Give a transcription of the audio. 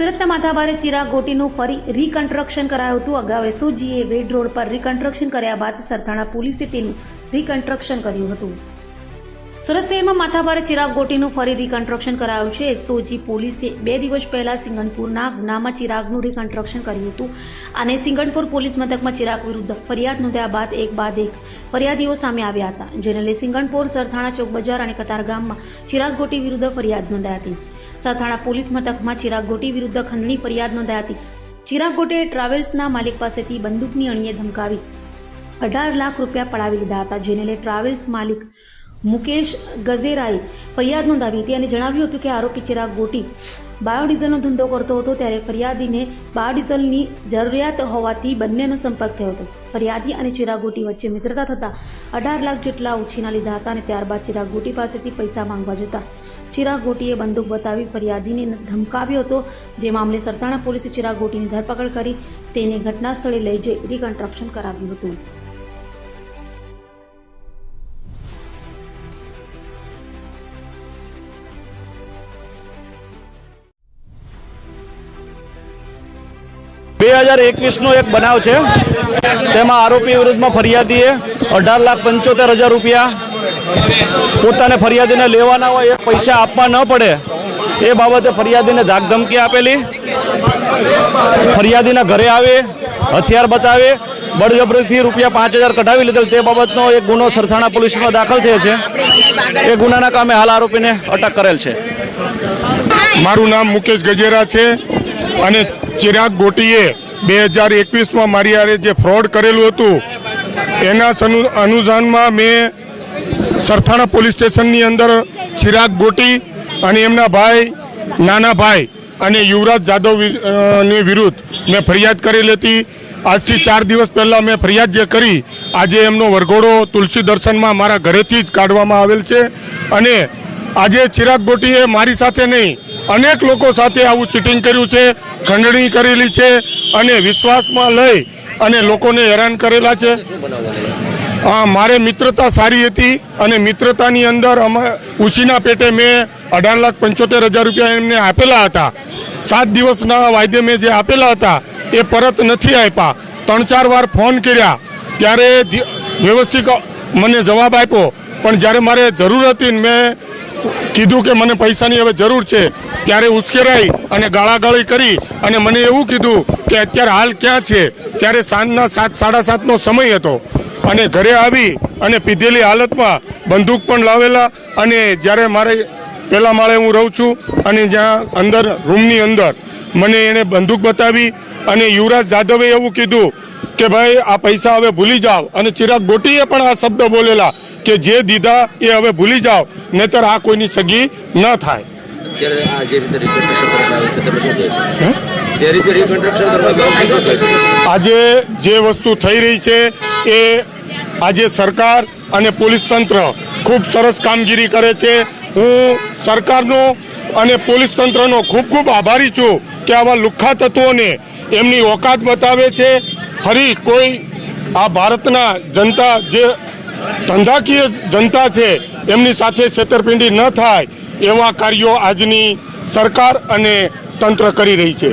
સુરતના માથાભારે ચિરાગ ગોટીનું ફરી રીકન્સ્ટ્રક્શન કરાયું હતું। અગાઉ એસઓજીએ વેડ રોડ પર રીકન્સ્ટ્રક્શન કર્યા બાદ સરથાણા પોલીસે તેનું રીકન્સ્ટ્રક્શન કર્યું હતું। સુરત શહેરમાં માથાભારે ચિરાગ ગોટીનું ફરી રીકન્સ્ટ્રક્શન કરાયું છે। એસઓજી પોલીસે 2 દિવસ પહેલા સિંગણપુરના ગુનામાં ચિરાગનું રીકન્સ્ટ્રક્શન કર્યું હતું અને સિંગણપુર પોલીસ મથકમાં ચિરાગ વિરુદ્ધ ફરિયાદ નોંધ્યા બાદ એક ફરિયાદીઓ સામે આવ્યા હતા, જેને લઈ સિંગણપુર, સરથાણા ચોક બજાર અને કતારગામમાં ચિરાગ ગોટી વિરુદ્ધ ફરિયાદ નોંધાઈ હતી। સરથાણા પોલીસ મથકમાં ચિરાગ ગોટી વિરુદ્ધ ખંડણી ફરિયાદ નોંધાઈ હતી। ચિરાગ ગોટીએ ટ્રાવેલ્સના માલિક પાસેથી બંદૂકની અણીએ ધમકાવી 18 લાખ રૂપિયા પડાવી લીધા હતા, જેને લઈ ટ્રાવેલ્સ માલિક મુકેશ ગજેરાએ ફરિયાદ નોંધાવી હતી અને જણાવ્યું હતું કે આરોપી ચિરાગ ગોટી બાયોડીઝલનો ધંધો કરતો હતો, ત્યારે ફરિયાદીને બાયોડીઝલની જરૂરિયાત હોવાથી બંનેનો સંપર્ક થયો હતો। ફરિયાદી અને ચિરાગ ગોટી વચ્ચે મિત્રતા થતા 18 લાખ જેટલા ઉછીના લીધા હતા અને ત્યારબાદ ચિરાગ ગોટી પાસેથી પૈસા માંગવા જતા ચિરાગ ગોટીએ બંદૂક બતાવી ફરિયાદીને ધમકાવ્યો હતો, જે મામલે સરથાણા પોલીસે ચિરાગ ગોટીની ધરપકડ કરી તેને ઘટના સ્થળે લઈ જઈ રીકન્સ્ટ્રક્શન કરાવ્યું હતું। एक बनाव है, तेमा आरोपी विरुद्ध फरियादी 18,75,000 रुपया पोताने फरियादी ने लेवाना होय, पैसा आपवा न पड़े ए बाबते फरियादी ने धाक धमकी आपेली। फरियादी ना घरे आवे, हथियार बतावे, बळजबरीथी रुपया 5,000 कढावी लीधेल ते बाबतनो एक गुनो सरथाणा पोलीस में दाखल थयो छे। ए गुनाना कामे हाल आरोपी ने अटक करेल छे। मारू नाम मुकेश गजेरा छे अने चिराग गोटीए 2021 में मारी हारे जे फ्रॉड करेलू हतुं एना अनुदान में मैं सरथाणा पोलीस स्टेशन नी अंदर चिराग गोटी अने एमना भाई, नाना भाई अने युवराज जादव ने विरुद्ध मैं फरियाद करेली हती। आज थी 4 दिवस पहला मैं फरियाद जे करी, आज एमनो वरघोड़ो तुलसी दर्शन में मारा घरेथी ज काढवामां आवेल छे अने आजे चिराग गोटीए मारी साथे नहीं अनेक लोको साथे आवुं चीटिंग कर्युं छे, खंडणी करेली छे अने विश्वासमां लई अने लोकोने हैरान करेला छे। मारे मित्रता सारी हती अने मित्रतानी अंदर उशीना पेटे मैं 18,75,000 रुपया एमने आपेला हता। 7 दिवसना वायदे में जे आपेला हता ए परत नथी आप्या। 3-4 वार फोन कर्या त्यारे व्यवस्थित मने जवाब आप्यो, पण ज्यारे मारे जरूर हती मैं कीधुं के मने पैसानी हवे जरूर छे त्यारे उश्केराई अने गाळागाળી करी अने मने एवुं कीधुं के अत्यारे हाल क्यां छे। त्यारे सांजना 7-7:30 नो समय हतो अने घरे आवी अने पीधेली हालतमां बंदूक पण लावेला अने ज्यारे मारे पहेला माळे हूँ रहूं छुं अने ज्यां अंदर रूमनी अंदर मने एणे बंदूक बतावी अने युवराज जादवे एवुं कीधुं के भाई आ पैसा हवे भूली जाओ अने चिराग गोटीए पण आ शब्द बोलेला के जे दीधा ए हवे भूली जाओ नहीतर आ कोईनी सगी न थाय। आजे जे वस्तु थई रही छे ए आजे सरकार अने पोलीस तंत्र खूब सरस कामगीरी करे छे। हूँ सरकारनो अने पोलीस तंत्रनो खूब खूब आभारी छूं के आवा લુખ્ખા તત્વોને एमनी औकात बतावे छे। फरी कोई आ भारतना जनता जे धंधाकीय जनता छे एमनी साथे छेतरपिंडी न थाय एवा कार्यों आजनी सरकार अने तंत्र करी रही छे।